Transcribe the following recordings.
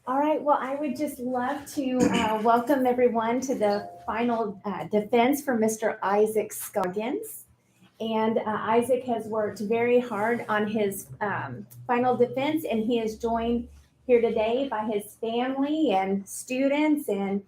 All right, well, I would just love to welcome everyone to the final defense for Mr. Isaac Scoggins. And Isaac has worked very hard on his final defense, and he is joined here today by his family and students and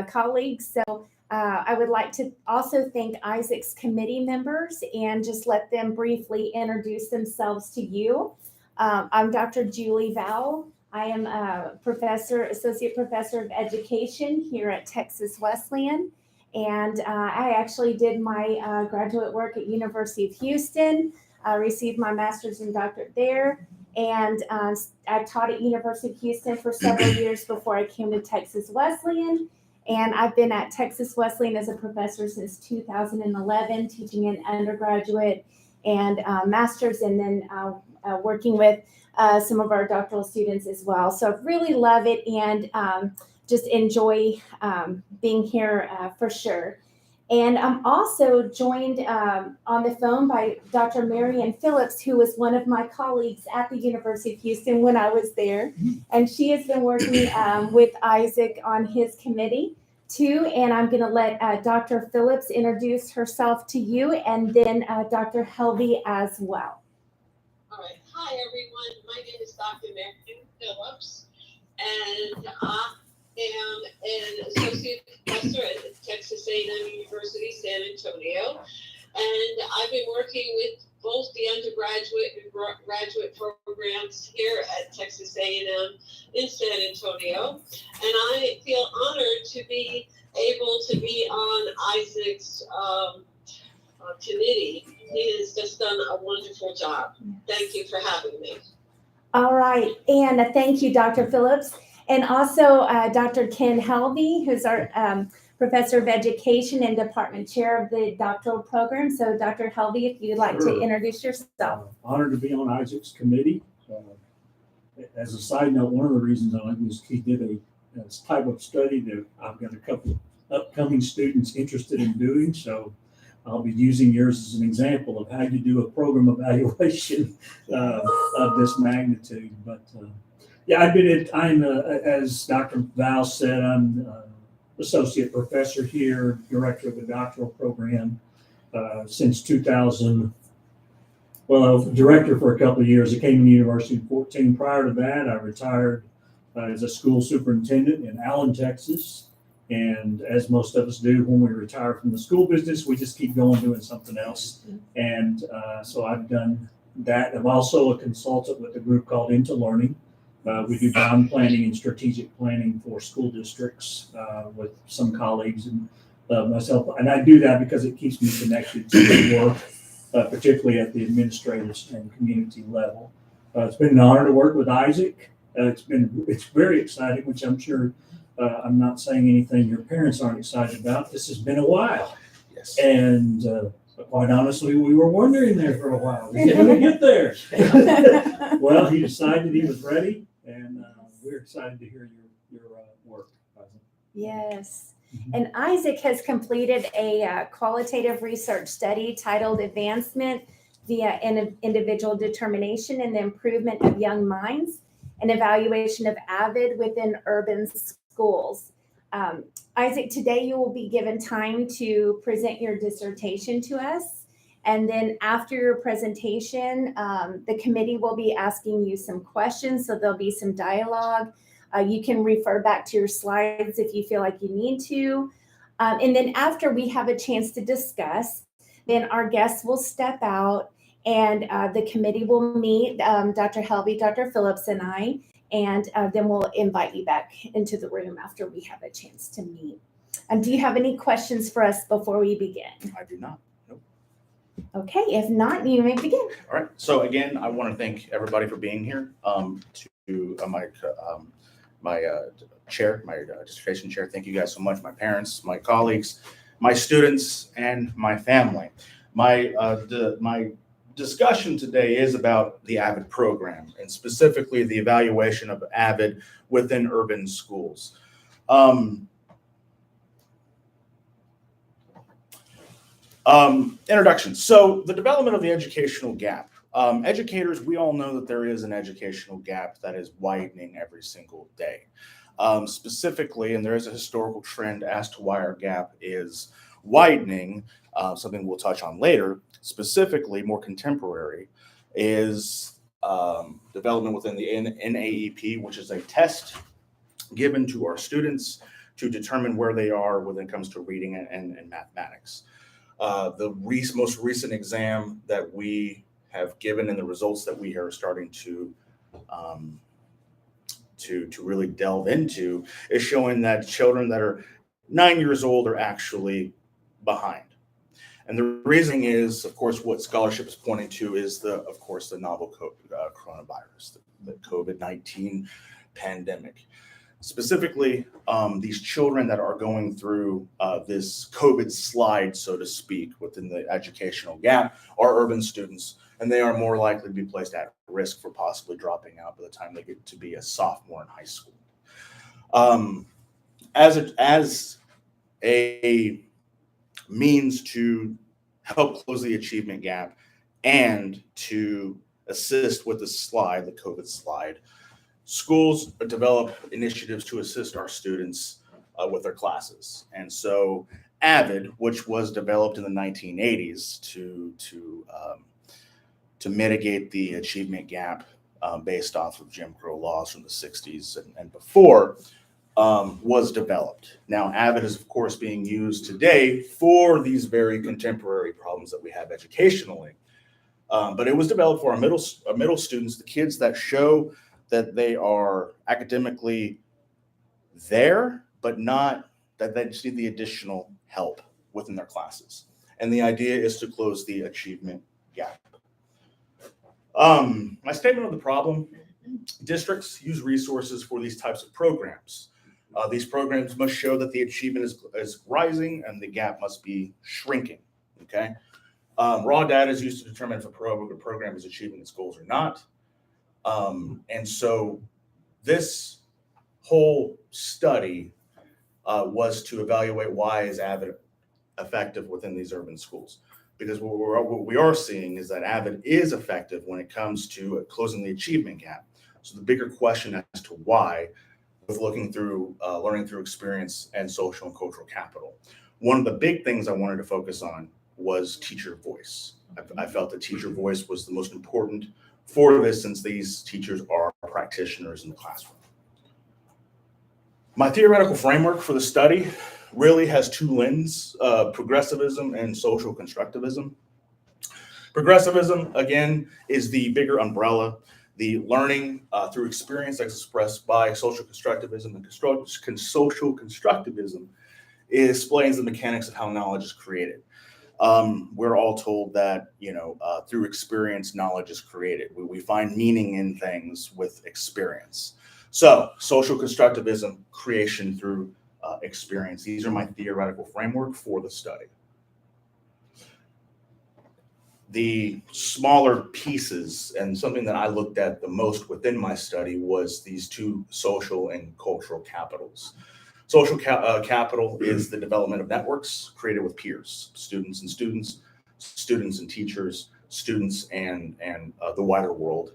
colleagues. So I would like to also thank Isaac's committee members and just let them briefly introduce themselves to you. I'm Dr. Julie Vowell. I am a professor, associate professor of education here at Texas Wesleyan. And I actually did my graduate work at University of Houston, received my master's and doctorate there. And I taught at University of Houston for several years before I came to Texas Wesleyan. And I've been at Texas Wesleyan as a professor since 2011, teaching an undergraduate and master's, and then working with some of our doctoral students as well. So I really love it and just enjoy being here for sure. And I'm also joined on the phone by Dr. Marianne Phillips, who was one of my colleagues at the University of Houston when I was there. And she has been working with Isaac on his committee too. And I'm going to let Dr. Phillips introduce herself to you, and then Dr. Helvey as well. All right. Hi, everyone. My name is Dr. Marianne Phillips, and I am an associate professor at Texas A&M University, San Antonio. And I've been working with both the undergraduate and graduate programs here at Texas A&M in San Antonio. And I feel honored to be able to be on Isaac's committee. He has just done a wonderful job. Thank you for having me. All right. And thank you, Dr. Phillips. And also Dr. Ken Helvey, who's our professor of education and department chair of the doctoral program. So Dr. Helvey, if you'd like to introduce yourself. Honored to be on Isaac's committee. As a side note, one of the reasons I like this, he did a type of study that I've got a couple upcoming students interested in doing. So I'll be using yours as an example of how you do a program evaluation of this magnitude. But yeah, I'm as Dr. Val said, I'm associate professor here, director of the doctoral program since 2000. Well, director for a couple of years. I came to the University in 2014. Prior to that, I retired as a school superintendent in Allen, Texas. And as most of us do when we retire from the school business, we just keep going doing something else. And so I've done that. I'm also a consultant with a group called Into Learning. We do bond planning and strategic planning for school districts with some colleagues and myself. And I do that because it keeps me connected to the work, particularly at the administrative and community level. It's been an honor to work with Isaac. It's very exciting, which I'm sure I'm not saying anything your parents aren't excited about. This has been a while. Yes. And quite honestly, we were wondering there for a while. We're going to get there. Well, he decided he was ready, and we're excited to hear your work. Yes. And Isaac has completed a qualitative research study titled Advancement via Individual Determination and the Improvement of Young Minds, an evaluation of AVID within urban schools. Isaac, today you will be given time to present your dissertation to us. And then after your presentation, the committee will be asking you some questions. So there'll be some dialogue. You can refer back to your slides if you feel like you need to. And then after we have a chance to discuss, then our guests will step out and the committee will meet, Dr. Helvey, Dr. Phillips, and I, and then we'll invite you back into the room after we have a chance to meet. Do you have any questions for us before we begin? I do not. Nope. Okay, if not, you may begin. All right. So again, I want to thank everybody for being here. To my chair, my dissertation chair. Thank you guys so much. My parents, my colleagues, my students, and my family. My discussion today is about the AVID program, and specifically the evaluation of AVID within urban schools. Introduction. So the development of the educational gap Educators, we all know that there is an educational gap that is widening every single day. Specifically, and there is a historical trend as to why our gap is widening, something we'll touch on later, specifically more contemporary, is development within the NAEP, which is a test given to our students to determine where they are when it comes to reading and mathematics. The most recent exam that we have given and the results that we are starting to really delve into is showing that children that are 9 years old are actually behind. And the reason is, of course, what scholarship is pointing to is the novel coronavirus, the COVID-19 pandemic. Specifically, these children that are going through this COVID slide, so to speak, within the educational gap are urban students, and they are more likely to be placed at risk for possibly dropping out by the time they get to be a sophomore in high school. As a means to help close the achievement gap and to assist with the slide, the COVID slide, schools develop initiatives to assist our students with their classes. And so AVID, which was developed in the 1980s to mitigate the achievement gap based off of Jim Crow laws from the 60s and before, was developed. Now, AVID is, of course, being used today for these very contemporary problems that we have educationally. But it was developed for our middle students, the kids that show that they are academically there, but not that they just need the additional help within their classes. And the idea is to close the achievement gap. My statement of the problem: districts use resources for these types of programs. These programs must show that the achievement is rising and the gap must be shrinking. Okay. Raw data is used to determine if a program is achieving its goals or not. And so this whole study was to evaluate why is AVID effective within these urban schools. Because what we are seeing is that AVID is effective when it comes to closing the achievement gap. So the bigger question as to why, with looking through learning through experience and social and cultural capital. One of the big things I wanted to focus on was teacher voice. I felt that teacher voice was the most important for this, since these teachers are practitioners in the classroom. My theoretical framework for the study really has two lenses: progressivism and social constructivism. Progressivism, again, is the bigger umbrella. The learning through experience as expressed by social constructivism, and social constructivism explains the mechanics of how knowledge is created. We're all told that, through experience, knowledge is created. We find meaning in things with experience. So social constructivism, creation through experience. These are my theoretical framework for the study. The smaller pieces, and something that I looked at the most within my study, was these two social and cultural capitals. Social capital is the development of networks created with peers, students and students, students and teachers, students and the wider world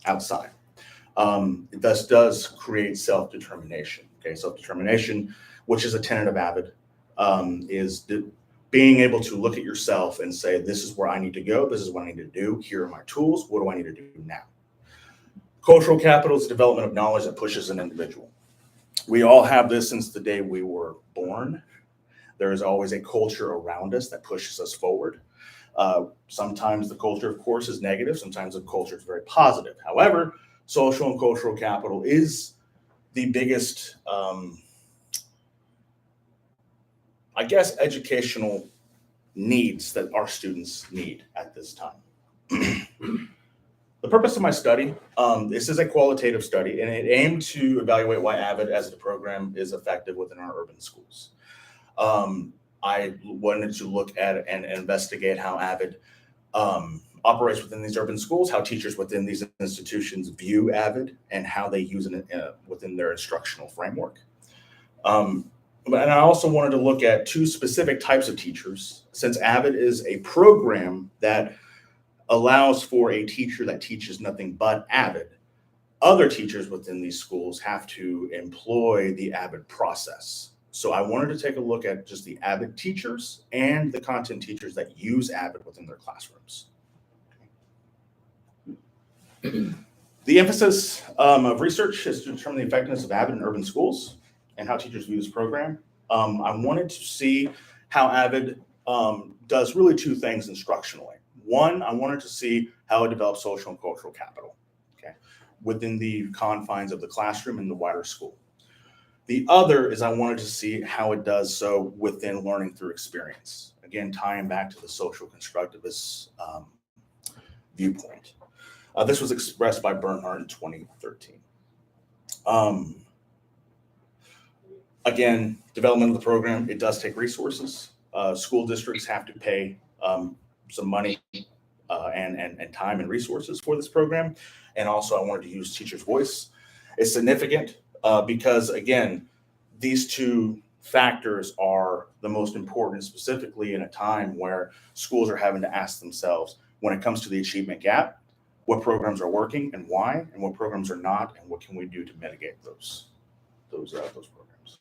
outside. It thus does create self-determination. Okay, self-determination, which is a tenet of AVID, is being able to look at yourself and say, this is where I need to go, this is what I need to do, here are my tools, what do I need to do now? Cultural capital is the development of knowledge that pushes an individual. We all have this since the day we were born. There is always a culture around us that pushes us forward. Sometimes the culture, of course, is negative. Sometimes the culture is very positive. However, social and cultural capital is the biggest, educational needs that our students need at this time. The purpose of my study, this is a qualitative study, and it aimed to evaluate why AVID as a program is effective within our urban schools. I wanted to look at and investigate how AVID operates within these urban schools, how teachers within these institutions view AVID, and how they use it within their instructional framework. And I also wanted to look at two specific types of teachers, since AVID is a program that allows for a teacher that teaches nothing but Avid. Other teachers within these schools have to employ the Avid process. So I wanted to take a look at just the Avid teachers and the content teachers that use Avid within their classrooms. The emphasis of research is to determine the effectiveness of Avid in urban schools and how teachers view this program. I wanted to see how Avid does really two things instructionally. One, I wanted to see how it develops social and cultural capital, okay, within the confines of the classroom and the wider school. The other is I wanted to see how it does so within learning through experience. Again, tying back to the social constructivist viewpoint. This was expressed by Bernhardt in 2013. Again, development of the program, it does take resources. School districts have to pay some money and time and resources for this program. And also I wanted to use teacher's voice. It's significant because, again, these two factors are the most important, specifically in a time where schools are having to ask themselves, when it comes to the achievement gap, what programs are working and why, and what programs are not, and what can we do to mitigate those programs.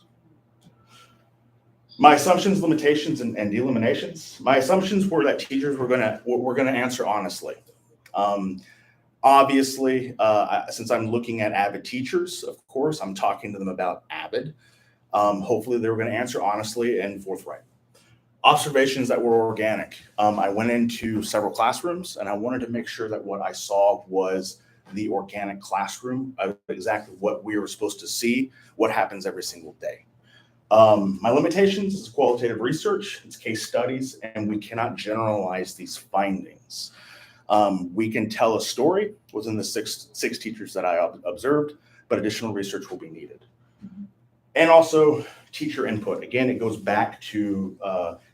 My assumptions, limitations, and eliminations. My assumptions were that teachers were gonna answer honestly. Obviously, since I'm looking at Avid teachers, of course, I'm talking to them about Avid. Hopefully they were going to answer honestly and forthright. Observations that were organic. I went into several classrooms and I wanted to make sure that what I saw was the organic classroom, exactly what we were supposed to see, what happens every single day. My limitations is qualitative research, it's case studies, and we cannot generalize these findings. We can tell a story within the six teachers that I observed, but additional research will be needed. And also teacher input. Again, it goes back to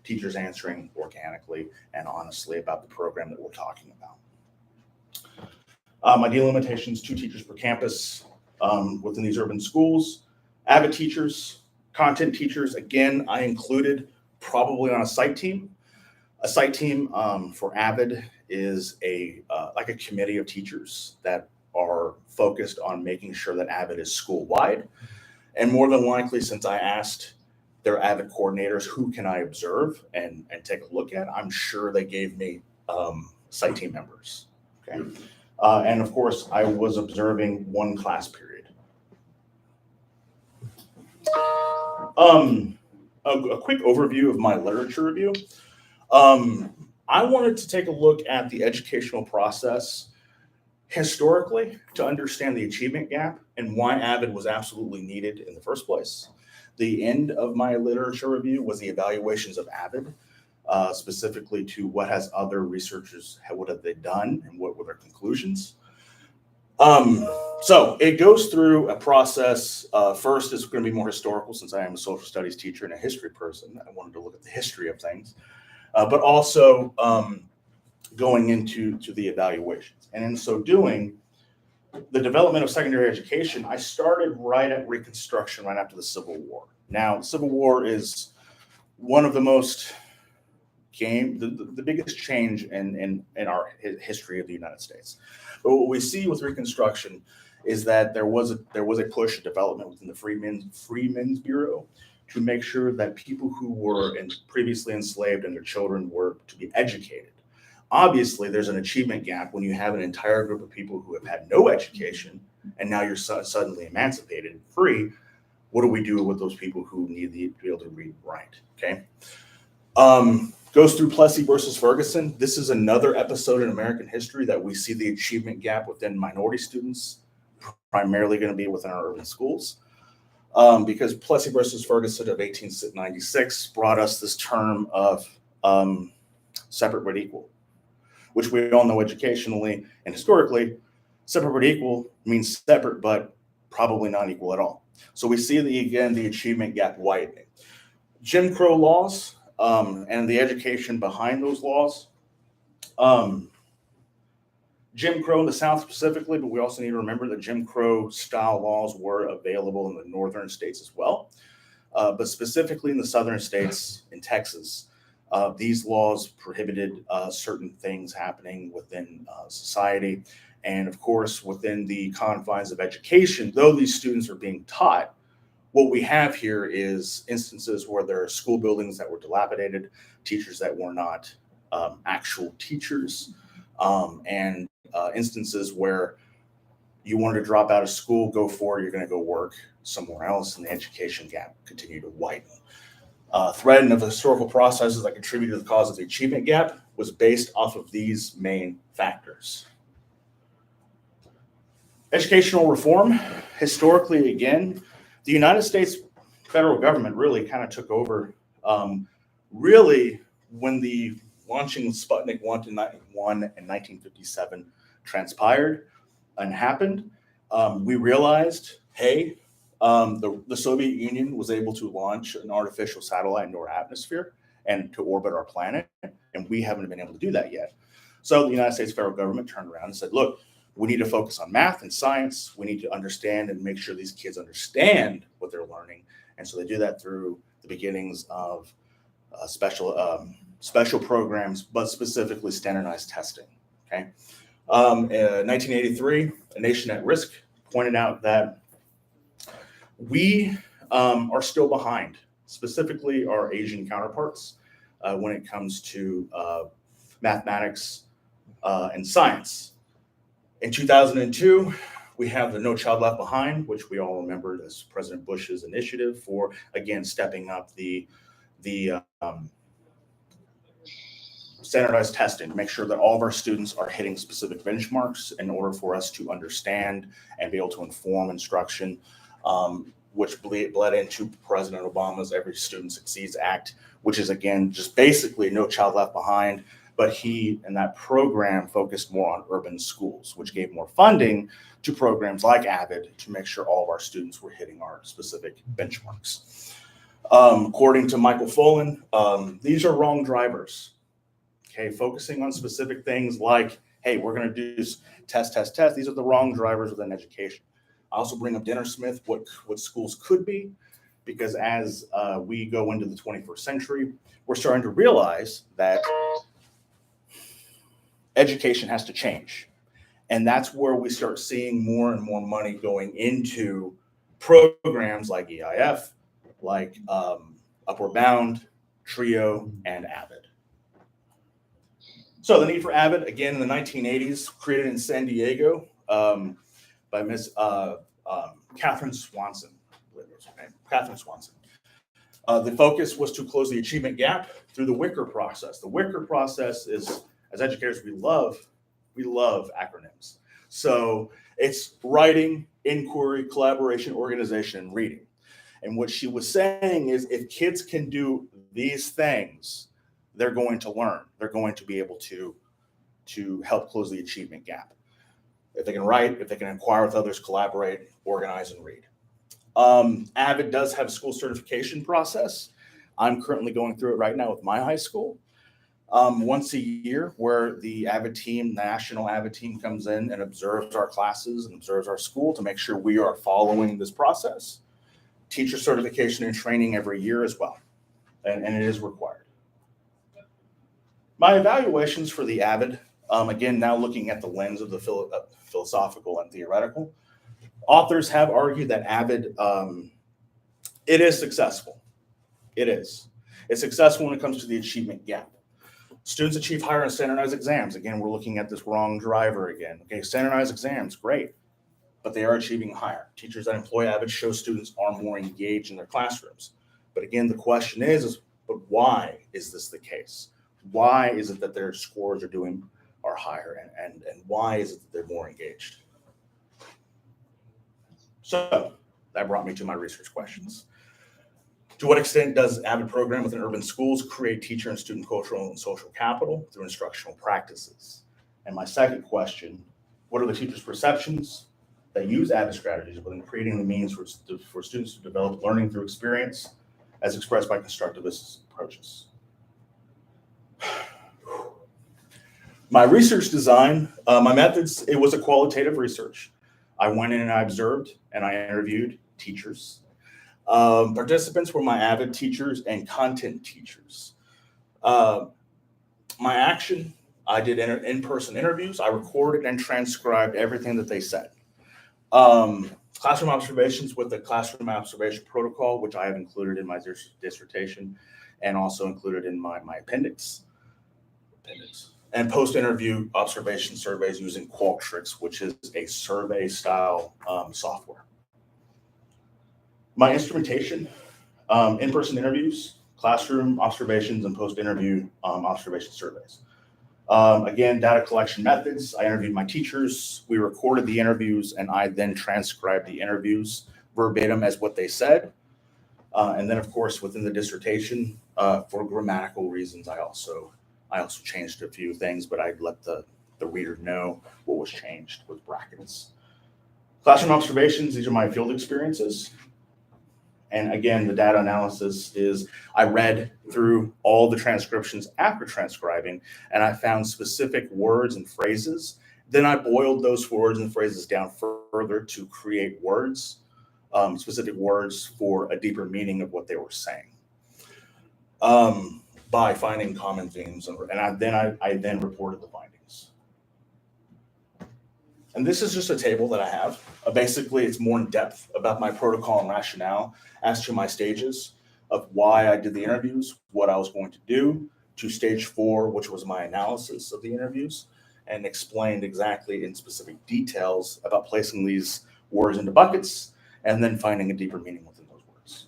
teachers answering organically and honestly about the program that we're talking about. My delimitations, 2 teachers per campus within these urban schools. Avid teachers, content teachers, again, I included probably on a site team. A site team for Avid is like a committee of teachers that are focused on making sure that Avid is school-wide. And more than likely, since I asked their Avid coordinators, who can I observe and take a look at, I'm sure they gave me site team members, okay? And of course, I was observing 1 class period. A quick overview of my literature review. I wanted to take a look at the educational process historically to understand the achievement gap and why Avid was absolutely needed in the first place. The end of my literature review was the evaluations of Avid, specifically to what has other researchers, what have they done and what were their conclusions. So it goes through a process. First is going to be more historical, since I am a social studies teacher and a history person. I wanted to look at the history of things, but also going into the evaluations. And in so doing, the development of secondary education, I started right at Reconstruction, right after the Civil War. Now, the Civil War is one of the most the biggest change in our history of the United States. But what we see with Reconstruction is that there was a push of development within the Freedmen's Bureau to make sure that people who were previously enslaved and their children were to be educated. Obviously, there's an achievement gap when you have an entire group of people who have had no education and now you're suddenly emancipated and free. What do we do with those people who need to be able to read and write? Okay. Goes through Plessy versus Ferguson. This is another episode in American history that we see the achievement gap within minority students, primarily going to be within our urban schools. Because Plessy versus Ferguson of 1896 brought us this term of separate but equal, which we all know educationally and historically, separate but equal means separate but probably not equal at all. So we see the achievement gap widening. Jim Crow laws and the education behind those laws. Jim Crow in the South specifically, but we also need to remember that Jim Crow style laws were available in the northern states as well. But specifically in the southern states, in Texas, These laws prohibited certain things happening within society. And of course, within the confines of education, though these students are being taught, what we have here is instances where there are school buildings that were dilapidated, teachers that were not actual teachers, and instances where you wanted to drop out of school, go for it, you're going to go work somewhere else, and the education gap continued to widen. Thread of historical processes that contributed to the cause of the achievement gap was based off of these main factors. Educational reform, historically, again, the United States federal government really kind of took over really when the launching of Sputnik 1 in 1957 transpired and happened. We realized, hey, the Soviet Union was able to launch an artificial satellite into our atmosphere and to orbit our planet, and we haven't been able to do that yet. So the United States federal government turned around and said, look, we need to focus on math and science. We need to understand and make sure these kids understand what they're learning. And so they do that through the beginnings of special programs, but specifically standardized testing. Okay. In 1983, A Nation at Risk pointed out that we are still behind, specifically our Asian counterparts, when it comes to mathematics and science. In 2002, we have the No Child Left Behind, which we all remembered as President Bush's initiative for, again, stepping up the standardized testing to make sure that all of our students are hitting specific benchmarks in order for us to understand and be able to inform instruction, which bled into President Obama's Every Student Succeeds Act, which is, again, just basically No Child Left Behind. But he and that program focused more on urban schools, which gave more funding to programs like AVID to make sure all of our students were hitting our specific benchmarks. According to Michael Folan, these are wrong drivers. Okay, focusing on specific things like, hey, we're going to do test. These are the wrong drivers within education. I also bring up Dinnersmith, what schools could be, because as we go into the 21st century, we're starting to realize that education has to change. And that's where we start seeing more and more money going into programs like EIF, like Upward Bound, TRIO, and AVID. So the need for AVID, again, in the 1980s, created in San Diego by Miss Catherine Swanson. Catherine Swanson. The focus was to close the achievement gap through the Wicker process. The Wicker process is, as educators, we love acronyms. So it's writing, inquiry, collaboration, organization, and reading. And what she was saying is if kids can do these things, they're going to learn. They're going to be able to help close the achievement gap. If they can write, if they can inquire with others, collaborate, organize, and read. AVID does have a school certification process. I'm currently going through it right now with my high school. Once a year, where the AVID team, national AVID team, comes in and observes our classes and observes our school to make sure we are following this process. Teacher certification and training every year as well, and it is required. My evaluations for the AVID, again, now looking at the lens of the philosophical and theoretical, authors have argued that AVID, it is successful. It is. It's successful when it comes to the achievement gap. Students achieve higher in standardized exams. Again, we're looking at this wrong driver again. Okay, standardized exams, great, but they are achieving higher. Teachers that employ AVID show students are more engaged in their classrooms. But again, the question is but why is this the case? Why is it that their scores are higher, and why is it that they're more engaged? So that brought me to my research questions. To what extent does AVID program within urban schools create teacher and student cultural and social capital through instructional practices? And my second question, what are the teachers' perceptions that use AVID strategies within creating the means for students to develop learning through experience as expressed by constructivist approaches? My research design, my methods, it was a qualitative research. I went in and I observed and I interviewed teachers. Participants were my AVID teachers and content teachers. My action, I did in-person interviews. I recorded and transcribed everything that they said. Classroom observations with the classroom observation protocol, which I have included in my dissertation and also included in my appendix. And post-interview observation surveys using Qualtrics, which is a survey style software. My instrumentation, in-person interviews, classroom observations, and post-interview observation surveys. Again, data collection methods. I interviewed my teachers. We recorded the interviews, and I then transcribed the interviews verbatim as what they said. And then, of course, within the dissertation, for grammatical reasons, I also changed a few things, but I'd let the reader know what was changed with brackets. Classroom observations, these are my field experiences. And again, the data analysis is I read through all the transcriptions after transcribing, and I found specific words and phrases. Then I boiled those words and phrases down further to create words, specific words for a deeper meaning of what they were saying, by finding common themes. And I then reported the findings. And this is just a table that I have. Basically, it's more in depth about my protocol and rationale as to my stages of why I did the interviews, what I was going to do, to stage 4, which was my analysis of the interviews, and explained exactly in specific details about placing these words into buckets and then finding a deeper meaning within those words.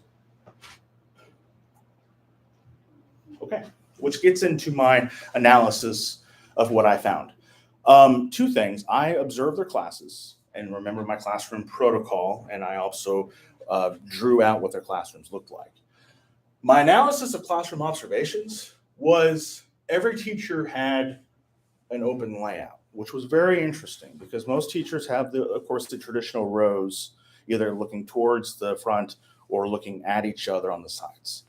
Okay, which gets into my analysis of what I found. 2 things. I observed their classes and remember my classroom protocol, and I also drew out what their classrooms looked like. My analysis of classroom observations was every teacher had an open layout, which was very interesting because most teachers have, of course, the traditional rows, either looking towards the front or looking at each other on the sides.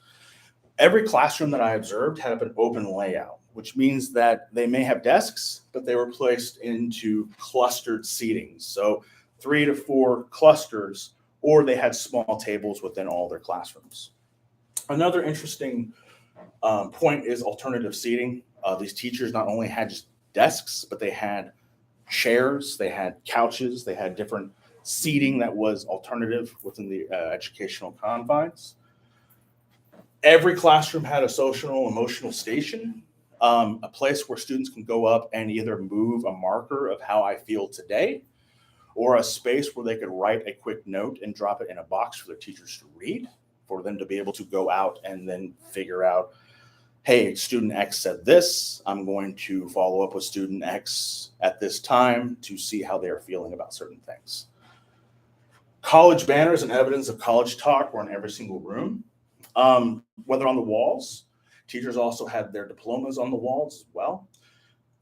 Every classroom that I observed had an open layout, which means that they may have desks, but they were placed into clustered seatings. So 3 to 4 clusters, or they had small tables within all their classrooms. Another interesting point is alternative seating. These teachers not only had just desks, but they had chairs, they had couches, they had different seating that was alternative within the educational confines. Every classroom had a social and emotional station, a place where students can go up and either move a marker of how I feel today, or a space where they could write a quick note and drop it in a box for their teachers to read, for them to be able to go out and then figure out, hey, student X said this, I'm going to follow up with student X at this time to see how they're feeling about certain things. College banners and evidence of college talk were in every single room. Whether on the walls, teachers also had their diplomas on the walls as well.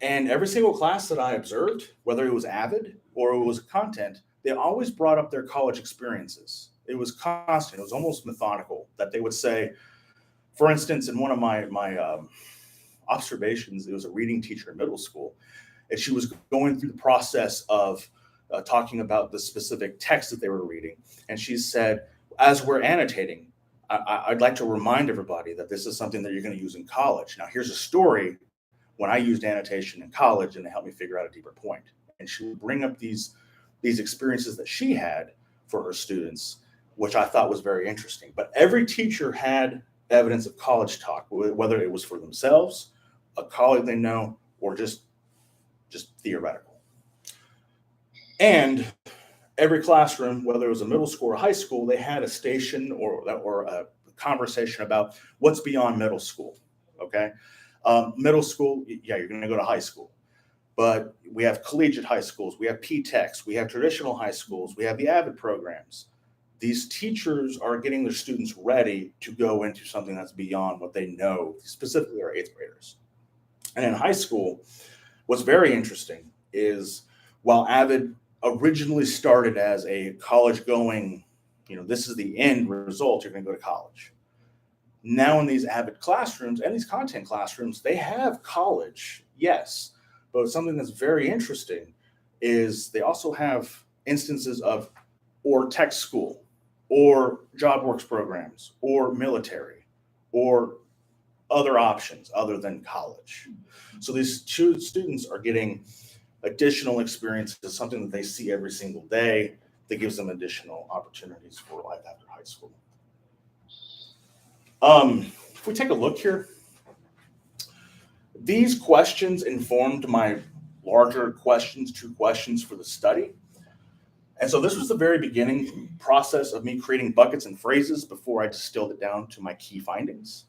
And every single class that I observed, whether it was AVID or it was content, they always brought up their college experiences. It was constant. It was almost methodical that they would say, for instance, in one of my observations, it was a reading teacher in middle school, and she was going through the process of talking about the specific text that they were reading. And she said, as we're annotating, I'd like to remind everybody that this is something that you're going to use in college. Now, here's a story when I used annotation in college, and it helped me figure out a deeper point. And she would bring up these experiences that she had for her students, which I thought was very interesting. But every teacher had evidence of college talk, whether it was for themselves, a colleague they know, or just theoretical. And every classroom, whether it was a middle school or high school, they had a station or a conversation about what's beyond middle school, okay? Middle school, yeah, you're going to go to high school. But we have collegiate high schools, we have P-TECHs, we have traditional high schools, we have the AVID programs. These teachers are getting their students ready to go into something that's beyond what they know, specifically our 8th graders. And in high school, what's very interesting is while AVID originally started as a college-going, this is the end result, you're going to go to college. Now in these AVID classrooms and these content classrooms, they have college, yes, but something that's very interesting is they also have instances of or tech school or job works programs or military or other options other than college. So these two students are getting additional experiences, something that they see every single day that gives them additional opportunities for life after high school. If we take a look here, these questions informed my larger questions, 2 questions for the study. And so this was the very beginning process of me creating buckets and phrases before I distilled it down to my key findings.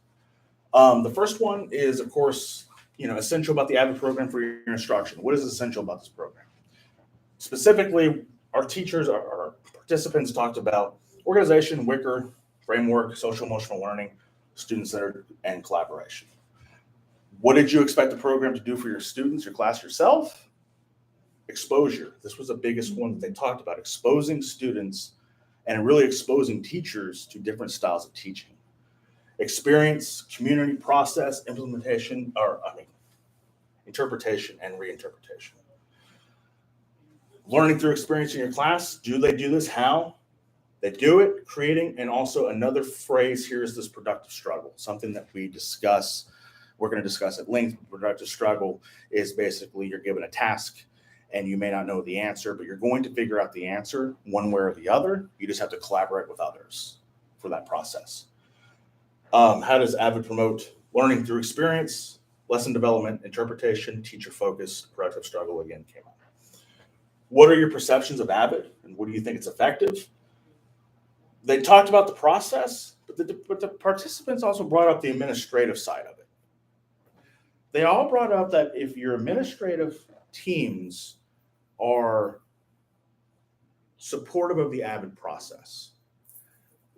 The first one is, of course, essential about the AVID program for your instruction. What is essential about this program? Specifically, our teachers, our participants talked about organization, WICR, framework, social emotional learning, student-centered, and collaboration. What did you expect the program to do for your students, your class, yourself? Exposure. This was the biggest one that they talked about, exposing students and really exposing teachers to different styles of teaching. Experience, community, process, implementation, interpretation and reinterpretation. Learning through experience in your class. Do they do this? How? They do it, creating, and also another phrase here is this productive struggle, something that we discuss. We're going to discuss at length. Productive struggle is basically you're given a task and you may not know the answer, but you're going to figure out the answer one way or the other. You just have to collaborate with others for that process. How does AVID promote learning through experience, lesson development, interpretation, teacher focus, productive struggle again came up. What are your perceptions of AVID and what do you think it's effective? They talked about the process, but the participants also brought up the administrative side of it. They all brought up that if your administrative teams are supportive of the AVID process,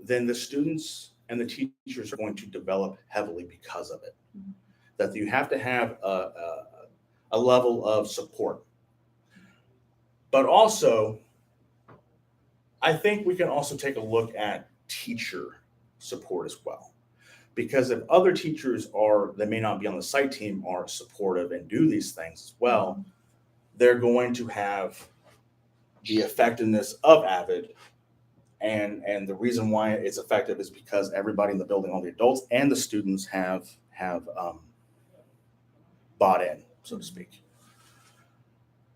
then the students and the teachers are going to develop heavily because of it. That you have to have a level of support. But also, I think we can also take a look at teacher support as well. Because if other teachers they may not be on the site team, are supportive and do these things as well, they're going to have the effectiveness of AVID. And the reason why it's effective is because everybody in the building, all the adults and the students have bought in, so to speak.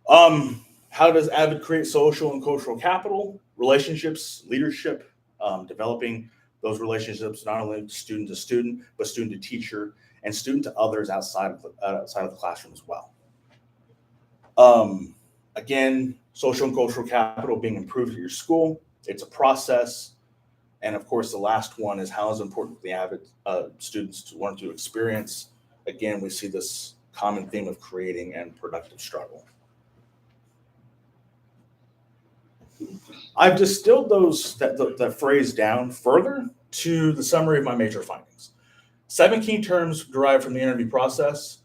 How does AVID create social and cultural capital, relationships, leadership, developing those relationships, not only student to student, but student to teacher and student to others outside of the classroom as well. Again, social and cultural capital being improved at your school. It's a process. And of course, the last one is how is it important for the AVID students to learn through experience. Again, we see this common theme of creating and productive struggle. I've distilled that phrase down further to the summary of my major findings. 7 key terms derived from the interview process.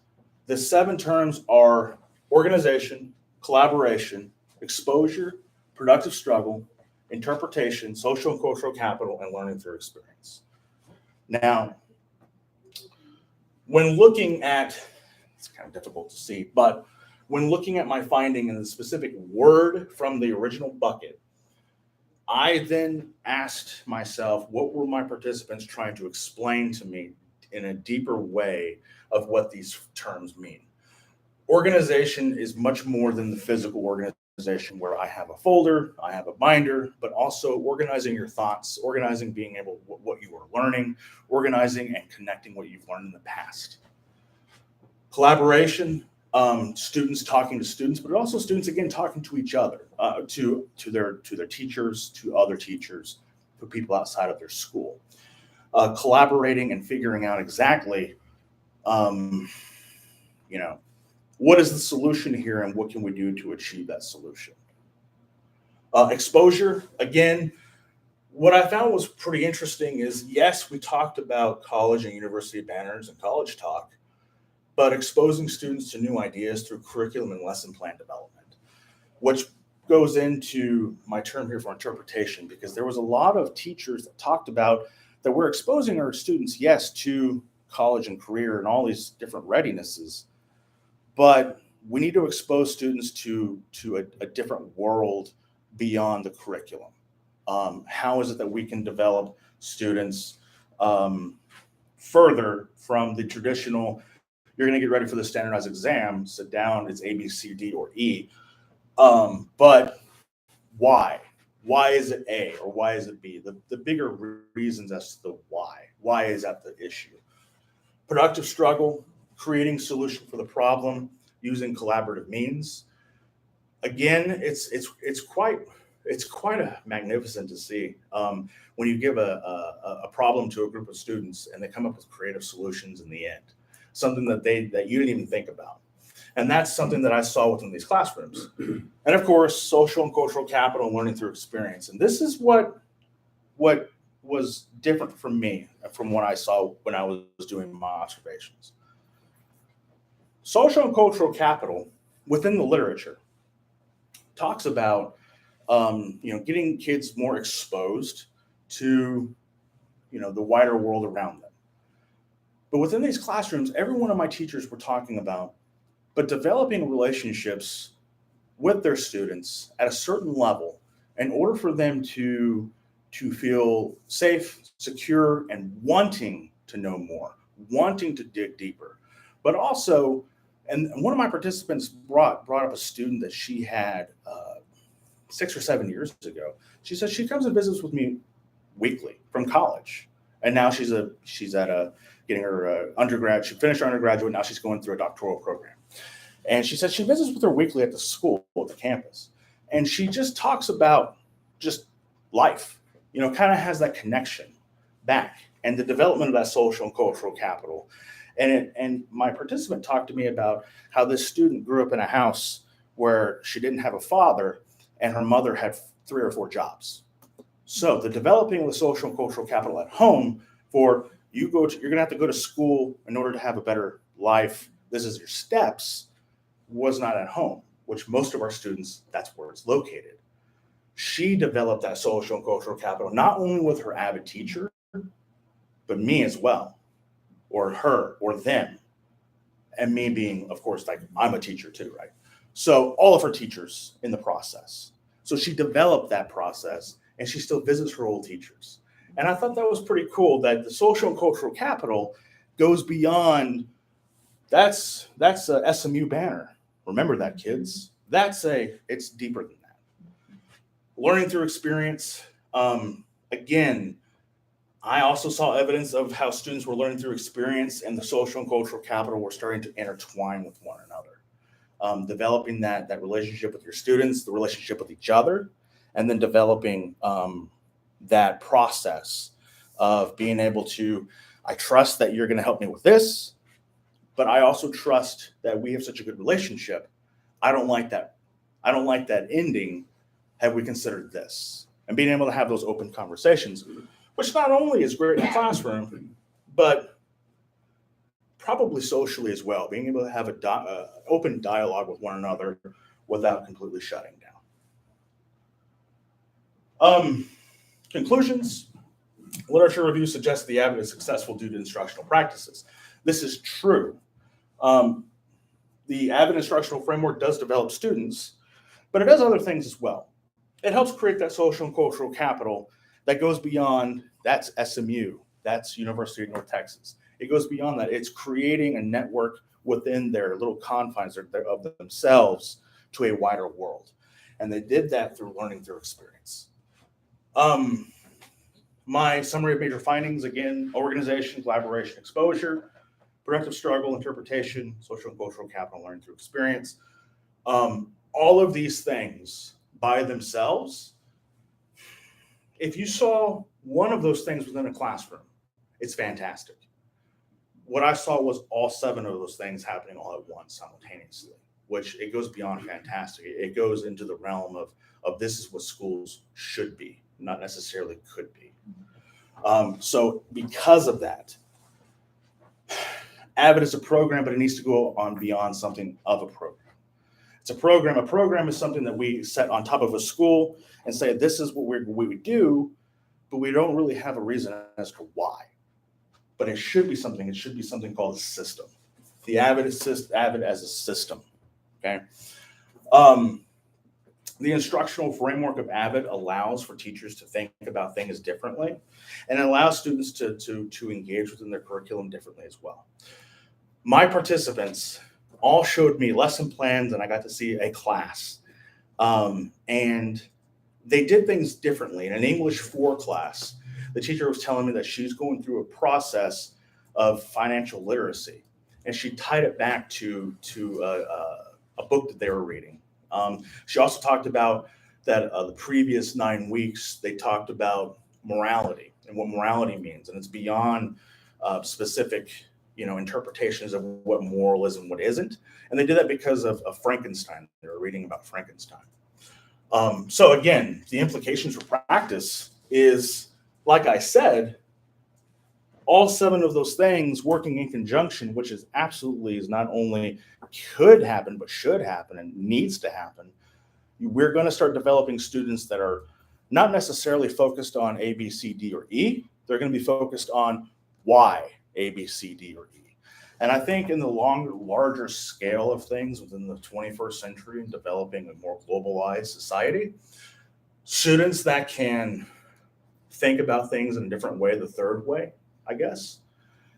The 7 terms are organization, collaboration, exposure, productive struggle, interpretation, social and cultural capital, and learning through experience. Now, when looking at, it's kind of difficult to see, but when looking at my finding in the specific word from the original bucket, I then asked myself, what were my participants trying to explain to me in a deeper way of what these terms mean? Organization is much more than the physical organization where I have a folder, I have a binder, but also organizing your thoughts, organizing being able what you are learning, organizing and connecting what you've learned in the past. Collaboration, students talking to students, but also students again talking to each other, to their teachers, to other teachers, to people outside of their school. Collaborating and figuring out exactly, what is the solution here and what can we do to achieve that solution? Exposure, again, what I found was pretty interesting is, yes, we talked about college and university banners and college talk, but exposing students to new ideas through curriculum and lesson plan development, which goes into my term here for interpretation, because there was a lot of teachers that talked about that we're exposing our students, yes, to college and career and all these different readinesses, but we need to expose students to a different world beyond the curriculum. How is it that we can develop students further from the traditional, you're going to get ready for the standardized exam, sit down, it's A, B, C, D, or E. But why? Why is it A or why is it B? The bigger reasons as to the why. Why is that the issue? Productive struggle, creating solution for the problem, using collaborative means. Again, it's quite a magnificent to see when you give a problem to a group of students and they come up with creative solutions in the end, something that you didn't even think about. And that's something that I saw within these classrooms. And of course, social and cultural capital and learning through experience. And this is what was different from me from what I saw when I was doing my observations. Social and cultural capital within the literature talks about getting kids more exposed to the wider world around them. But within these classrooms, every one of my teachers were talking about developing relationships with their students at a certain level in order for them to feel safe, secure, and wanting to know more, wanting to dig deeper. But also, and one of my participants brought up a student that she had 6 or 7 years ago. She said she comes and visits with me weekly from college, and now she's getting her undergrad. She finished her undergraduate. Now she's going through a doctoral program, and she said she visits with her weekly at the school, at the campus, and she just talks about just life. Kind of has that connection back and the development of that social and cultural capital. And my participant talked to me about how this student grew up in a house where she didn't have a father and her mother had 3 or 4 jobs. So the developing of the social and cultural capital at home for you're going to have to go to school in order to have a better life. This is your steps, was not at home, which most of our students, that's where it's located. She developed that social and cultural capital, not only with her avid teacher, but me as well, or her, or them. And me being, of course, like I'm a teacher too, right? So all of her teachers in the process. So she developed that process and she still visits her old teachers. And I thought that was pretty cool that the social and cultural capital goes beyond, that's a SMU banner. Remember that, kids. It's deeper than that. Learning through experience. Again, I also saw evidence of how students were learning through experience and the social and cultural capital were starting to intertwine with one another. Developing that relationship with your students, the relationship with each other, and then developing that process of being able to, I trust that you're going to help me with this, but I also trust that we have such a good relationship. I don't like that ending. Have we considered this? And being able to have those open conversations, which not only is great in the classroom, but probably socially as well, being able to have an open dialogue with one another without completely shutting down. Conclusions. Literature review suggests the avid is successful due to instructional practices. This is true. The avid instructional framework does develop students, but it does other things as well. It helps create that social and cultural capital that goes beyond, that's SMU, that's University of North Texas. It goes beyond that. It's creating a network within their little confines of themselves to a wider world. And they did that through learning through experience. My summary of major findings, again, organization, collaboration, exposure, productive struggle, interpretation, social and cultural capital, learning through experience. All of these things by themselves, if you saw one of those things within a classroom, it's fantastic. What I saw was all 7 of those things happening all at once simultaneously, which it goes beyond fantastic. It goes into the realm of this is what schools should be, not necessarily could be. So because of that, AVID is a program, but it needs to go on beyond something of a program. It's a program. A program is something that we set on top of a school and say, this is what we would do, but we don't really have a reason as to why. But it should be something called a system. The AVID as a system, okay? The instructional framework of AVID allows for teachers to think about things differently, and it allows students to engage within their curriculum differently as well. My participants all showed me lesson plans, and I got to see a class. And they did things differently. In an English 4 class, the teacher was telling me that she's going through a process of financial literacy, and she tied it back to a book that they were reading. She also talked about that the previous 9 weeks, they talked about morality and what morality means, and it's beyond specific, interpretations of what moral is and what isn't. And they did that because of Frankenstein. They were reading about Frankenstein. So again, the implications for practice is, like I said, all 7 of those things working in conjunction, which is not only could happen, but should happen and needs to happen. We're going to start developing students that are not necessarily focused on A, B, C, D, or E. They're going to be focused on why A, B, C, D, or E. And I think in the larger scale of things within the 21st century and developing a more globalized society, students that can think about things in a different way, the third way, I guess,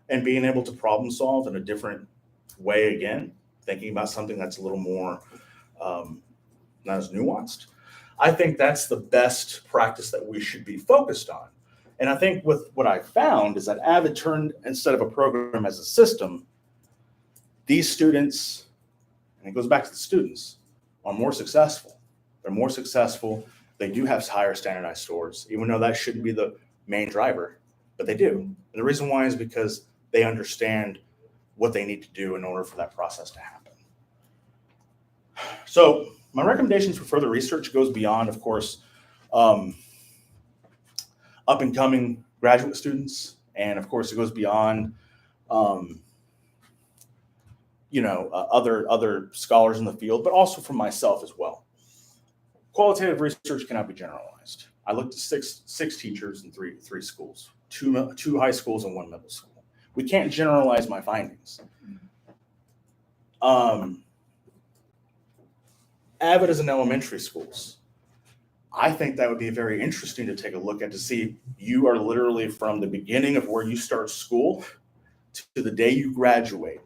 and being able to problem solve in a different way again, thinking about something that's a little more not as nuanced. I think that's the best practice that we should be focused on. And I think with what I found is that AVID turned, instead of a program, as a system. These students, and it goes back to the students, are more successful. They're more successful. They do have higher standardized scores, even though that shouldn't be the main driver, but they do. And the reason why is because they understand what they need to do in order for that process to happen. So my recommendations for further research goes beyond, of course, up and coming graduate students. And of course, it goes beyond, other scholars in the field, but also for myself as well. Qualitative research cannot be generalized. I looked at six teachers in three schools, two high schools and 1 middle school. We can't generalize my findings. AVID is in elementary schools. I think that would be very interesting to take a look at, to see you are literally from the beginning of where you start school to the day you graduate.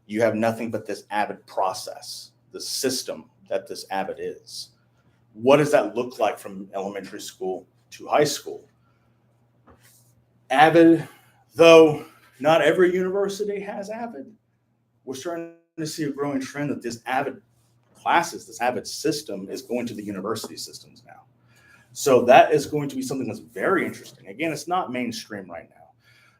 You have nothing but this AVID process, the system that this AVID is. What does that look like from elementary school to high school? AVID, though not every university has AVID, we're starting to see a growing trend that this AVID classes, this AVID system is going to the university systems now. So that is going to be something that's very interesting. Again, it's not mainstream right now,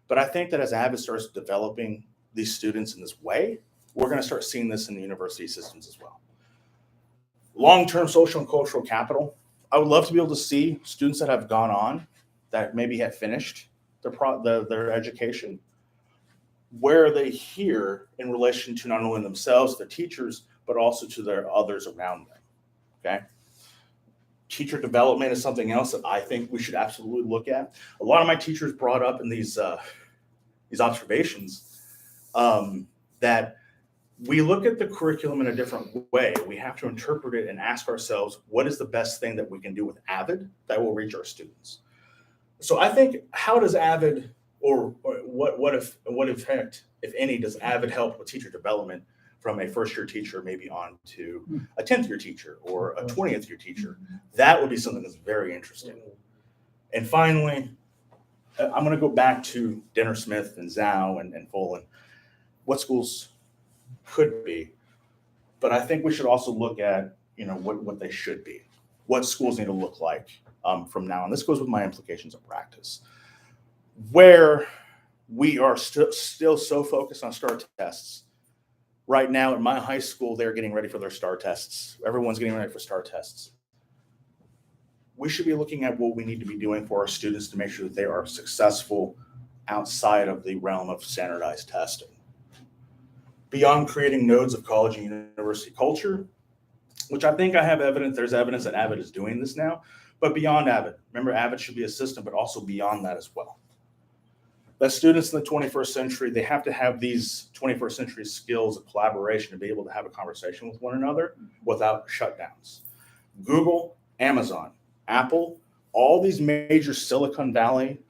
but I think that as AVID starts developing these students in this way, we're going to start seeing this in the university systems as well. Long-term social and cultural capital. I would love to be able to see students that have gone on, that maybe have finished their education. Where are they here in relation to not only themselves, their teachers, but also to their others around them? Okay. Teacher development is something else that I think we should absolutely look at. A lot of my teachers brought up in these observations that we look at the curriculum in a different way. We have to interpret it and ask ourselves, what is the best thing that we can do with AVID that will reach our students? So I think, how does AVID, or what effect, if any, does AVID help with teacher development from a first-year teacher maybe on to a 10th-year teacher or a 20th-year teacher? That would be something that's very interesting. And finally, I'm going to go back to Denner Smith and Zhao and Folan, what schools could be, but I think we should also look at, what they should be, what schools need to look like from now on. This goes with my implications of practice, where we are still so focused on STAR tests. Right now at my high school, they're getting ready for their STAR tests. Everyone's getting ready for STAR tests. We should be looking at what we need to be doing for our students to make sure that they are successful outside of the realm of standardized testing. Beyond creating nodes of college and university culture, which I think I have evidence, there's evidence that AVID is doing this now, but beyond AVID, remember AVID should be a system, but also beyond that as well. That students in the 21st century, they have to have these 21st century skills of collaboration to be able to have a conversation with one another without shutdowns. Google, Amazon, Apple, all these major Silicon Valley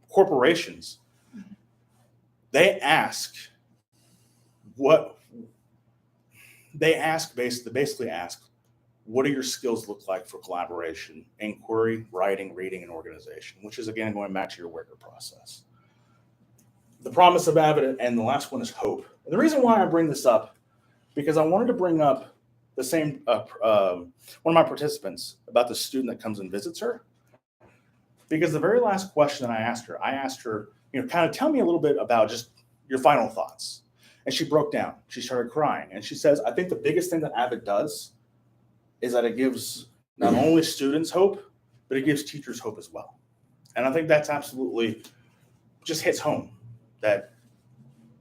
corporations, they basically ask, what do your skills look like for collaboration, inquiry, writing, reading, and organization, which is, again, going back to your Wicker process. The promise of Avid, and the last one is hope. And the reason why I bring this up, because I wanted to bring up the same, one of my participants about the student that comes and visits her. Because the very last question I asked her, kind of tell me a little bit about just your final thoughts. And she broke down. She started crying. And she says, I think the biggest thing that Avid does is that it gives not only students hope, but it gives teachers hope as well. And I think that's absolutely just hits home, that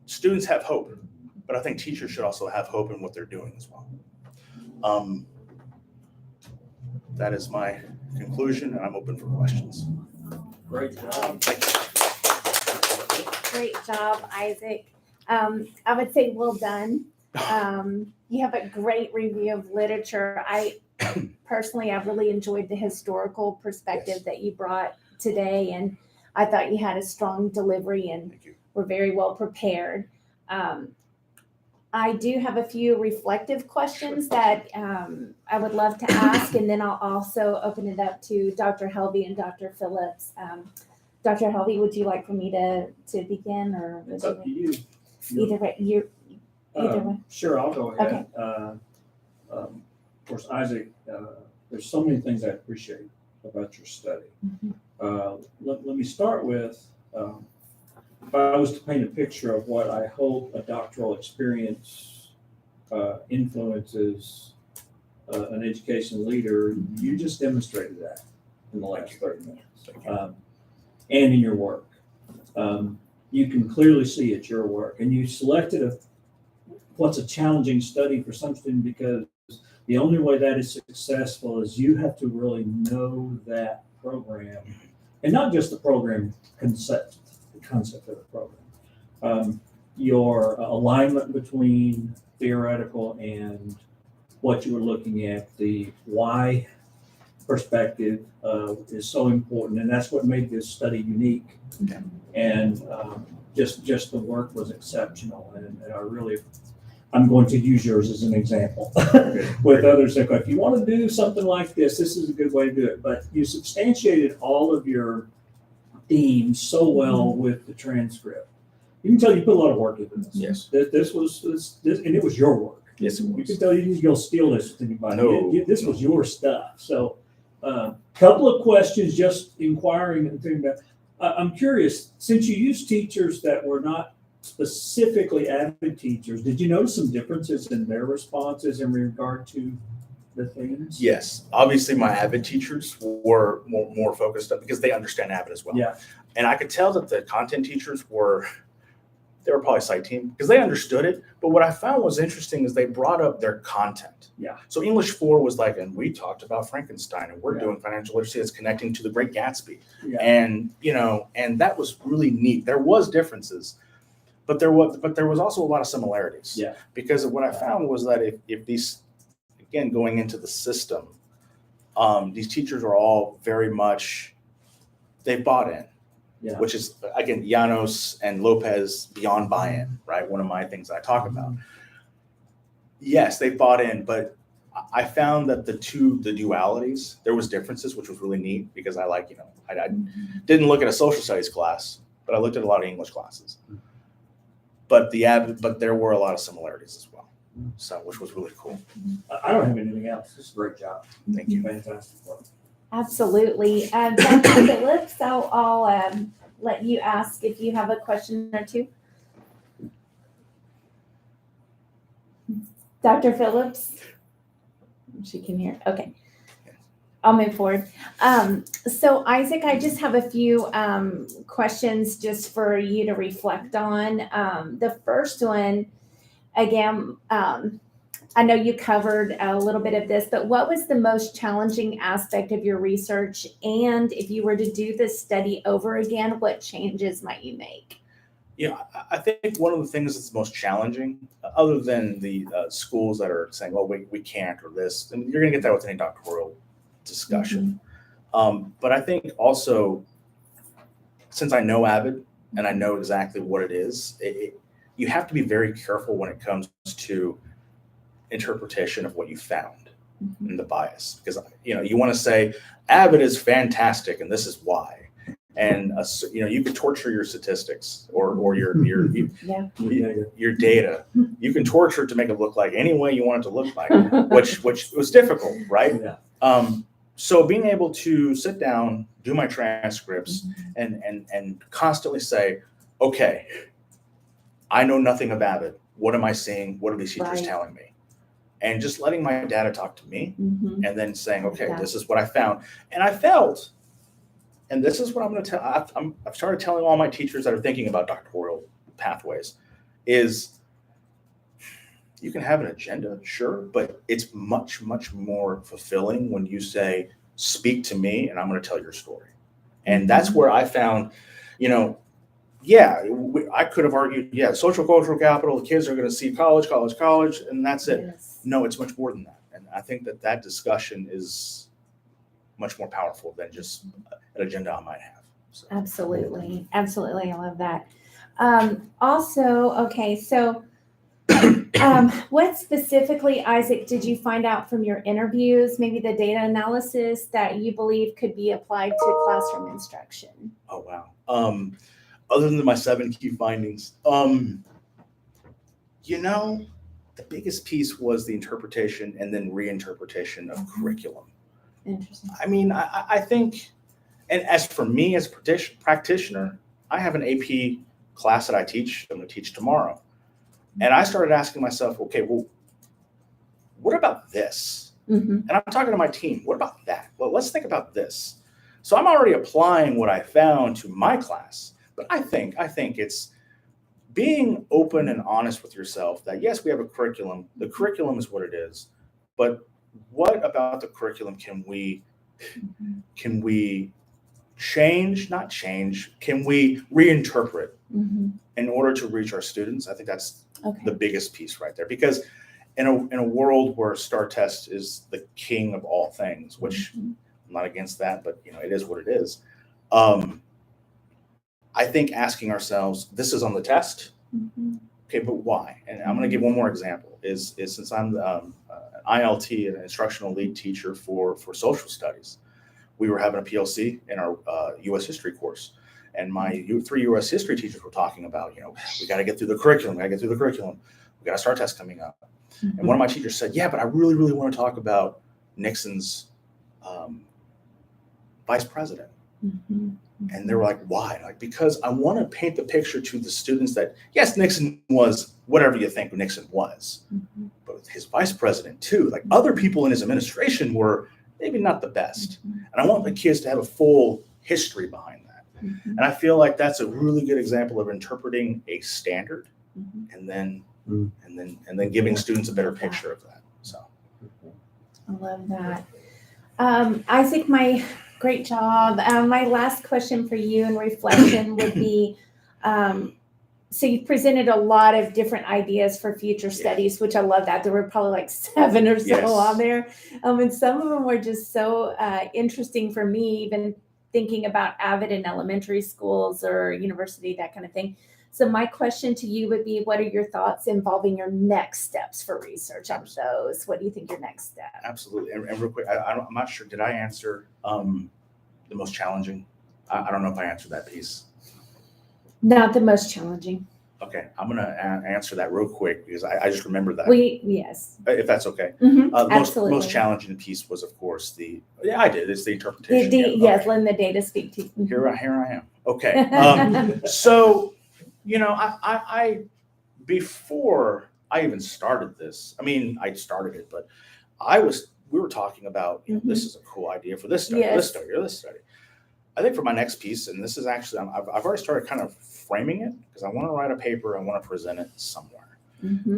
students have hope, but I think teachers should also have hope in what they're doing as well. That is my conclusion, and I'm open for questions. Great job. Great job, Isaac. I would say well done. You have a great review of literature. I personally, I've really enjoyed the historical perspective that you brought today, and I thought you had a strong delivery and were very well prepared. I do have a few reflective questions that I would love to ask, and then I'll also open it up to Dr. Helvey and Dr. Phillips. Dr. Helvey, would you like for me to begin, or would It's up to you. Either way, either way. Sure, I'll go ahead. Of course, Isaac, there's so many things I appreciate about your study. Let me start with, if I was to paint a picture of what I hope a doctoral experience influences an education leader, you just demonstrated that in the last 30 minutes, and in your work. You can clearly see it's your work, and you selected what's a challenging study for some student, because the only way that is successful is you have to really know that program, and not just the program concept, the concept of the program. Your alignment between theoretical and what you were looking at, the why perspective is so important, and that's what made this study unique. And just the work was exceptional, and I'm going to use yours as an example with others. If you want to do something like this is a good way to do it. But you substantiated all of your themes so well with the transcript. You can tell you put a lot of work into this. Yes. This was, and it was your work. Yes, it was. You can tell you didn't go steal this with anybody. No. This was your stuff. So, couple of questions, just inquiring and thinking about. I'm curious, since you used teachers that were not specifically Avid teachers, did you notice some differences in their responses in regard to the themes? Yes, obviously my Avid teachers were more focused up because they understand Avid as well. Yeah. And I could tell that the content teachers were probably sight team because they understood it. But what I found was interesting is they brought up their content. Yeah. So English 4 was like, and we talked about Frankenstein, and we're Yeah. doing financial literacy that's connecting to the Great Gatsby. Yeah. And, and that was really neat. There was differences, but there was also a lot of similarities. Yeah. Because what I found was that if these, again, going into the system, these teachers are all very much, they bought in. Yeah. Which is, again, Llanos and Lopez beyond buy-in, right? One of my things I talk about. Yes, they bought in, but I found that the dualities, there was differences, which was really neat because I didn't look at a social studies class, but I looked at a lot of English classes. But there were a lot of similarities as well, so which was really cool. I don't have anything else. This is a great job. Thank you. Fantastic work. Absolutely. Dr. Phillips, I'll let you ask if you have a question or two. Dr. Phillips? She can hear. Okay. I'll move forward. So Isaac, I just have a few questions just for you to reflect on. The first one, again, I know you covered a little bit of this, but what was the most challenging aspect of your research? And if you were to do this study over again, what changes might you make? I think one of the things that's most challenging, other than the schools that are saying, "Oh, we can't," or this, and you're going to get that with any doctoral discussion. But I think also, since I know Avid and I know exactly what it is, you have to be very careful when it comes to interpretation of what you found and the bias, because you want to say Avid is fantastic and this is why. And you can torture your statistics or your data. You can torture it to make it look like any way you want it to look like, which was difficult, right? Yeah. So being able to sit down, do my transcripts, and constantly say, okay, I know nothing about it. What am I seeing? What are these teachers telling me? And just letting my data talk to me, and then saying, okay, this is what I found, and I felt. And this is what I'm going to tell. I've started telling all my teachers that are thinking about doctoral pathways is you can have an agenda, sure, but it's much, much more fulfilling when you say, speak to me and I'm going to tell your story. And that's where I found, I could have argued, social cultural capital, the kids are going to see college, and that's it. Yes. No, it's much more than that. And I think that discussion is much more powerful than just an agenda I might have. So. Absolutely. I love that. Also, okay, so what specifically, Isaac, did you find out from your interviews, maybe the data analysis that you believe could be applied to classroom instruction? Oh, wow. Other than my 7 key findings, the biggest piece was the interpretation and then reinterpretation of curriculum. Interesting. I mean, I think, and as for me as a practitioner, I have an AP class that I teach. I'm going to teach tomorrow. And I started asking myself, okay, well, what about this? And I'm talking to my team. What about that? Well, let's think about this. So I'm already applying what I found to my class. But I think it's being open and honest with yourself that, yes, we have a curriculum. The curriculum is what it is. But what about the curriculum can we change, not change, can we reinterpret in order to reach our students? I think that's the biggest piece right there, because in a world where STAR test is the king of all things, which I'm not against that, but it is what it is. I think asking ourselves, this is on the test. Okay, but why? And I'm going to give one more example. Is since I'm an ILT, an instructional lead teacher for social studies, we were having a PLC in our U.S. history course, and my 3 U.S. history teachers were talking about, we got to get through the curriculum. We got a STAR test coming up. And one of my teachers said, yeah, but I really, really want to talk about Nixon's vice president. And they were like, why? Like, because I want to paint the picture to the students that, yes, Nixon was whatever you think Nixon was, but his vice president too, like other people in his administration were maybe not the best. And I want the kids to have a full history behind that. And I feel like that's a really good example of interpreting a standard and then giving students a better picture of that. So I love that. Isaac, great job. My last question for you in reflection would be, so you presented a lot of different ideas for future studies, which I love that. There were probably like 7 or so on there. And some of them were just so interesting for me, even thinking about Avid in elementary schools or university, that kind of thing. So my question to you would be, what are your thoughts involving your next steps for research on those? What do you think your next step? Absolutely. And real quick, I'm not sure, did I answer the most challenging? I don't know if I answered that piece. Not the most challenging. Okay, I'm going to answer that real quick because I just remembered that. Yes. If that's okay. Absolutely. Most challenging piece was, of course, it's the interpretation. Yes, letting the data speak to you. Here I am. Okay. So, I before I even started this, I started it, but we were talking about, this is a cool idea for this study, this study, or this study. I think for my next piece, and this is actually, I've already started kind of framing it because I want to write a paper, I want to present it somewhere,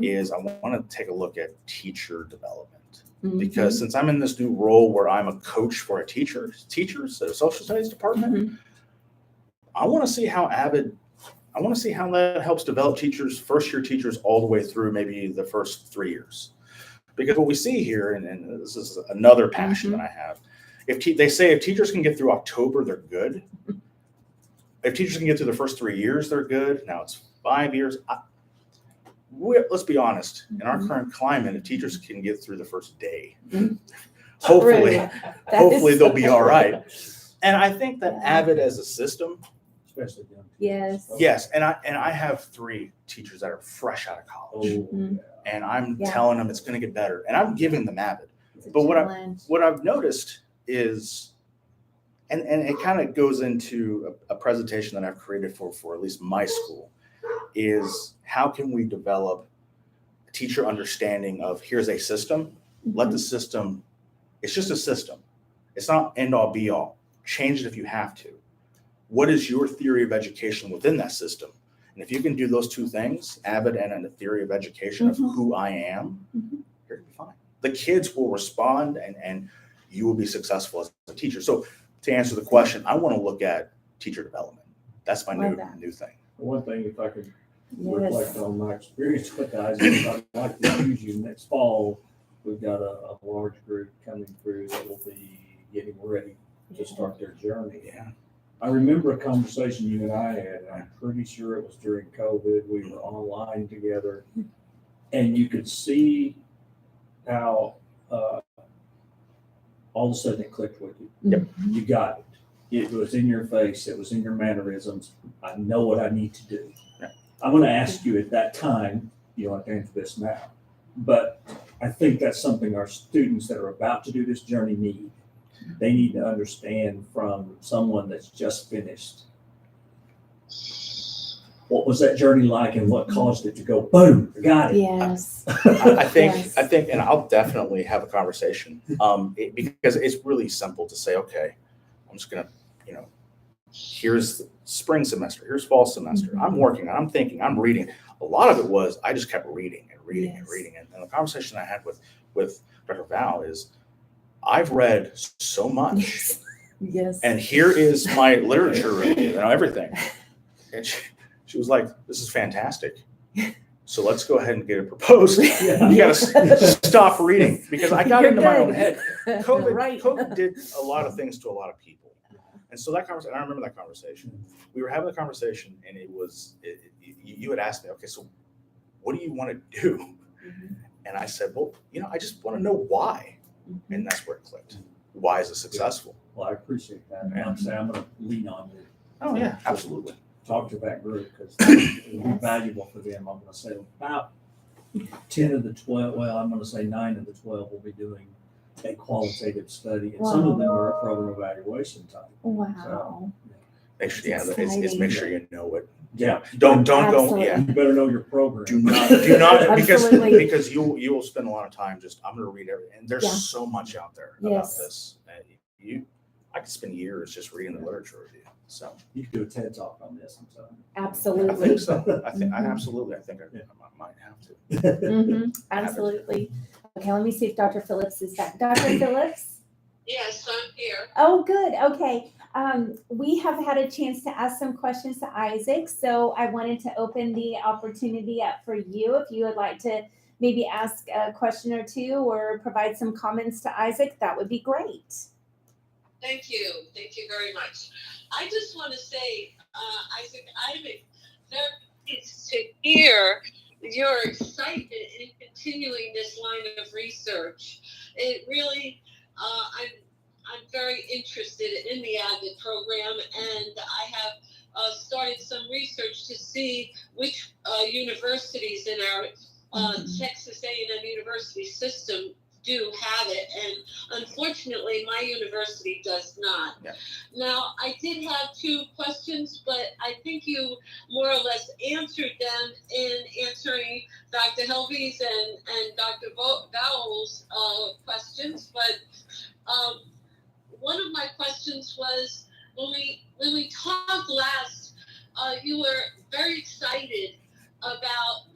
is I want to take a look at teacher development. Because since I'm in this new role where I'm a coach for teachers, a social studies department, I want to see how Avid I want to see how that helps develop teachers, first-year teachers, all the way through maybe the first 3 years. Because what we see here, and this is another passion that I have, they say if teachers can get through October, they're good. If teachers can get through the first 3 years, they're good. Now it's 5 years. Let's be honest. In our current climate, if teachers can get through the first day, hopefully they'll be all right. And I think that Avid as a system, Especially young. Yes. and I have 3 teachers that are fresh out of college, Oh, and I'm Yeah. telling them it's going to get better, and I'm giving them Avid. It's a But challenge. what I've noticed is, and it kind of goes into a presentation that I've created for at least my school, is how can we develop a teacher understanding of here's a system, let the system, it's just a system. It's not end all be all. Change it if you have to. What is your theory of education within that system? And if you can do those 2 things, Avid and a theory of education of who I am, you're gonna be fine. The kids will respond and you will be successful as a teacher. So to answer the question, I want to look at teacher development. That's my new thing. One thing, if I could Yes. reflect on my experience with guys, I'd like to use you next fall. We've got a large group coming through that will be getting ready to start their journey. Yeah. I remember a conversation you and I had, and I'm pretty sure it was during COVID. We were online together, and you could see how all of a sudden it clicked with you. Yep. You got it. It was in your face. It was in your mannerisms. I know what I need to do. Yeah. I'm going to ask you at that time, you don't have to answer this now, but I think that's something our students that are about to do this journey need. They need to understand from someone that's just finished. What was that journey like and what caused it to go, boom, I got it. Yes. I think, Yes. and I'll definitely have a conversation because it's really simple to say, okay, I'm just gonna, here's the spring semester, here's fall semester. I'm working, I'm thinking, I'm reading. A lot of it was I just kept reading and reading and Yes. reading. And the conversation I had with Dr. Val is, I've read so much, Yes. and here is my literature review, everything. And she was like, "This is fantastic. So let's go ahead and get it proposed. Yeah. You got to stop reading," because I got You're into my own good. head. COVID, Right. COVID did a lot of things to a lot of people. And so that conversation, I remember that conversation. We were having a conversation, and you had asked me, okay, so what do you want to do? And I said, well, I just want to know why. And that's where it clicked. Why is it successful? Well, I appreciate that. And I'm saying I'm going to lean on you. Oh, yeah, absolutely. Talk to that group because it will be valuable for them. I'm going to say about 10 of the 12, well, I'm going to say 9 of the 12 will be doing a qualitative study. And some of them are a program evaluation type. Wow. Make sure, That's it's exciting. make sure you know it. Yeah. Don't go. Absolutely. Yeah. You better know your program. Do not Absolutely. because you will spend a lot of time just, I'm going to read everything. And there's Yeah. so much out there Yes. about this. And I could spend years just reading the literature review. So You could do a TED talk on this. I'm telling you. I Absolutely. think so. I Mhm. absolutely. I think I might have to. Absolutely. Okay, let me see if Dr. Phillips is back. Dr. Phillips? Yes, I'm here. Oh, good. Okay. We have had a chance to ask some questions to Isaac, so I wanted to open the opportunity up for you. If you would like to maybe ask a question or two or provide some comments to Isaac, that would be great. Thank you. Thank you very much. I just want to say, Isaac, I'm very pleased to hear your excitement in continuing this line of research. It really, I'm very interested in the AVID program, and I have started some research to see which universities in our Texas A&M University system do have it, and unfortunately my university does not. Yeah. Now, I did have 2 questions, but I think you more or less answered them in answering Dr. Helvey's and Dr. Vowell's questions, but one of my questions was, when we talked last, you were very excited about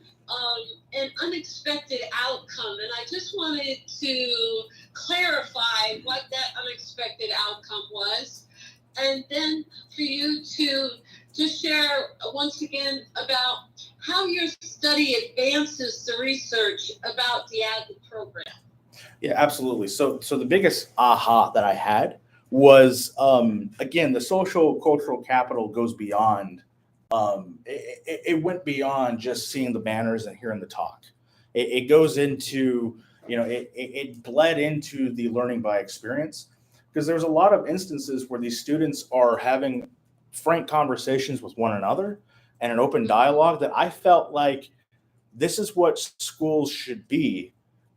an unexpected outcome, and I just wanted to clarify what that unexpected outcome was, and then for you to just share once again about how your study advances the research about the ADVENT program. Yeah, absolutely. So the biggest aha that I had was, again, the social cultural capital goes beyond, it went beyond just seeing the banners and hearing the talk. It goes into, it bled into the learning by experience, because there's a lot of instances where these students are having frank conversations with one another and an open dialogue that I felt like this is what schools should be.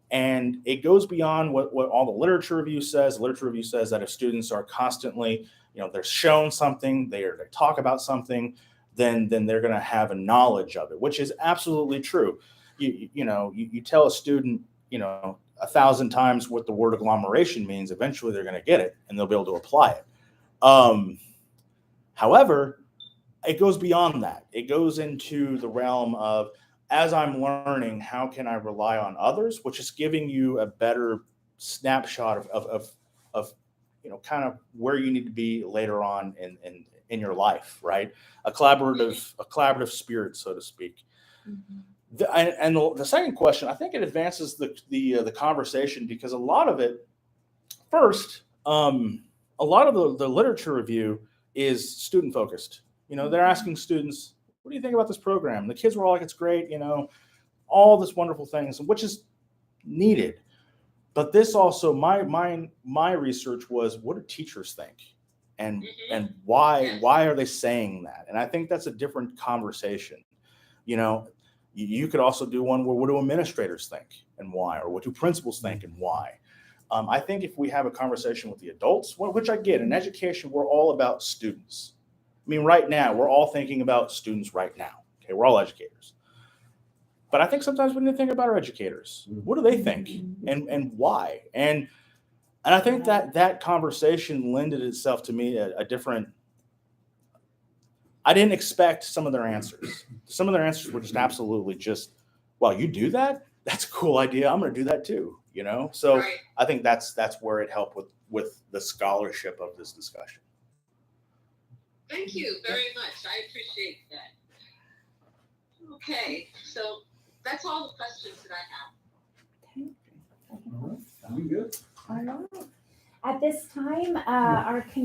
And it goes beyond what all the literature review says. The literature review says that if students are constantly, they're shown something, they talk about something, then they're going to have a knowledge of it, which is absolutely true. You tell a student, 1,000 times what the word agglomeration means, eventually they're going to get it and they'll be able to apply it. However, it goes beyond that. It goes into the realm of, as I'm learning, how can I rely on others, which is giving you a better snapshot of kind of where you need to be later on in your life, right? A collaborative spirit, so to speak. Mm-hmm. The second question, I think it advances the conversation, because a lot of it, first, a lot of the literature review is student focused. They're asking students, what do you think about this program? The kids were all like, it's great, all this wonderful things, which is needed. But this also, my research was, what do teachers think? And why are they saying that? And I think that's a different conversation. You could also do one where, what do administrators think and why? Or what do principals think and why? I think if we have a conversation with the adults, which I get, in education, we're all about students. I mean, right now, we're all thinking about students right now. Okay, we're all educators. But I think sometimes we need to think about our educators. What do they think and why? And I think that conversation lended itself to me a different. I didn't expect some of their answers. Some of their answers were just absolutely just, wow, you do that? That's a cool idea. I'm going to do that too. So right. I think that's where it helped with the scholarship of this discussion. Thank you very much. I appreciate that. Okay, so that's all the questions that I have. All right. I'm good. All right. At this time, our